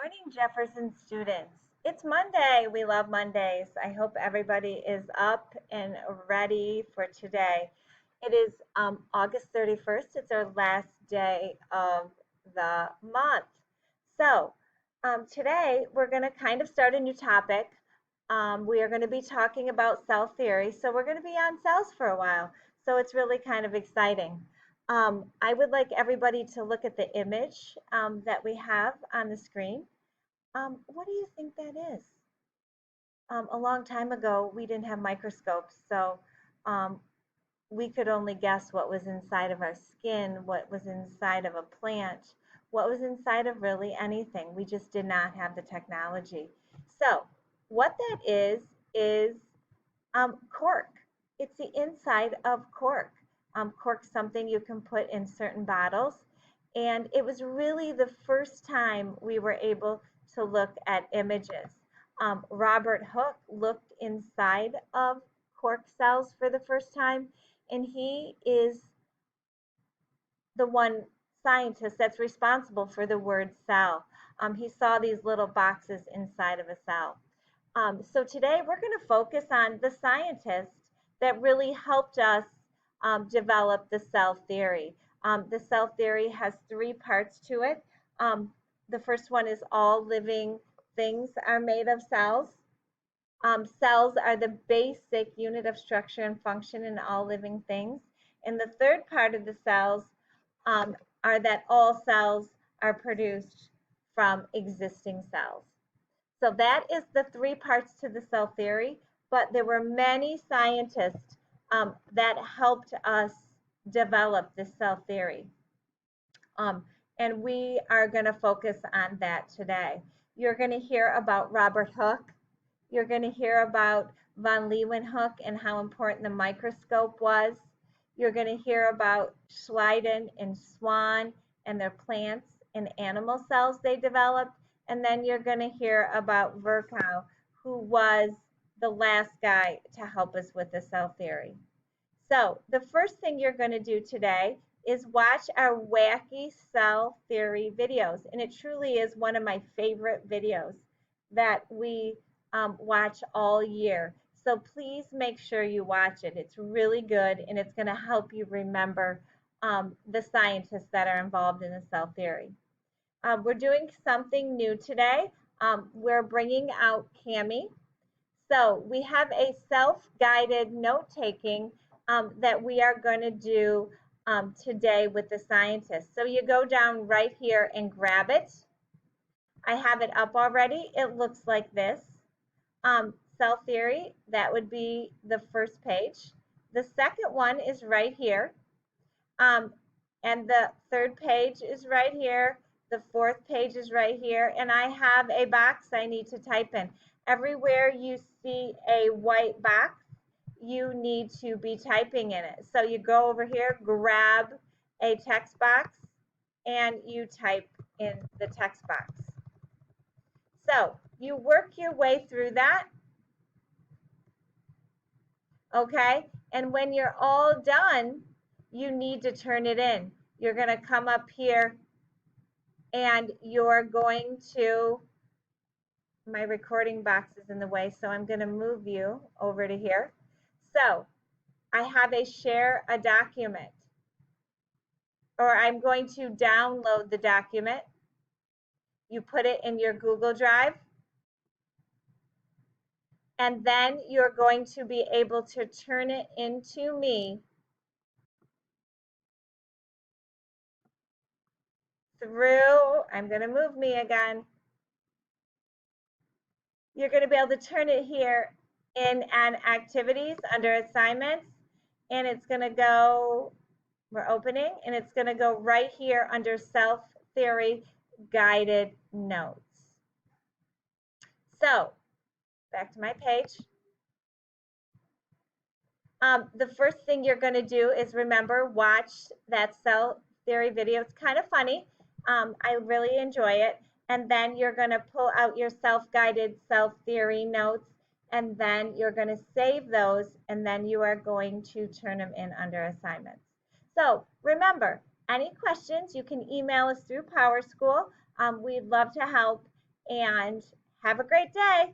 morning, Jefferson students. It's Monday. We love Mondays. I hope everybody is up and ready for today. It is August 31st. It's our last day of the month. So, today we're going to kind of start a new topic. We are going to be talking about cell theory. So, we're going to be on cells for a while. So, it's really kind of exciting. I would like everybody to look at the image that we have on the screen. What do you think that is? A long time ago, we didn't have microscopes, so um, we could only guess what was inside of our skin, what was inside of a plant, what was inside of really anything. We just did not have the technology. So, what that is cork. It's the inside of cork. Cork's something you can put in certain bottles. And it was really the first time we were able to look at images. Robert Hooke looked inside of cork cells for the first time, and he is the one scientist that's responsible for the word cell. He saw these little boxes inside of a cell. So today we're going to focus on the scientist that really helped us develop the cell theory. The cell theory has three parts to it. The first one is all living things are made of cells. Cells are the basic unit of structure and function in all living things. And the third part of the cells are that all cells are produced from existing cells. So that is the three parts to the cell theory, but there were many scientists that helped us develop this cell theory. And we are going to focus on that today. You're going to hear about Robert Hooke. You're going to hear about von Leeuwenhoek and how important the microscope was. You're going to hear about Schleiden and Swan and their plants and animal cells they developed. And then you're going to hear about Virchow, who was the last guy to help us with the cell theory. So the first thing you're going to do today is watch our wacky cell theory videos. And it truly is one of my favorite videos that we watch all year. So please make sure you watch it. It's really good, and it's going to help you remember the scientists that are involved in the cell theory. We're doing something new today. We're bringing out Cami. So we have a self-guided note-taking that we are going to do today with the scientists. So you go down right here and grab it. I have it up already. It looks like this. Cell theory, that would be the first page. The second one is right here. And the third page is right here. The fourth page is right here. And I have a box I need to type in. Everywhere you see a white box, you need to be typing in it. So you go over here, grab a text box, and you type in the text box. So you work your way through that. Okay, and when you're all done, you need to turn it in. You're going to come up here and you're going to, my recording box is in the way, so I'm going to move you over to here. So I have a share a document, or I'm going to download the document. You put it in your Google Drive. And then you're going to be able to turn it into me through, I'm going to move me again. You're going to be able to turn it here in an activities under assignments, and it's going to go, we're opening, and it's going to go right here under self theory guided notes. So back to my page. The first thing you're going to do is remember, watch that cell theory video. It's kind of funny. I really enjoy it. And then you're going to pull out your self-guided cell theory notes, and then you're going to save those, and then you are going to turn them in under assignments. So remember, any questions, you can email us through PowerSchool. We'd love to help. and have a great day.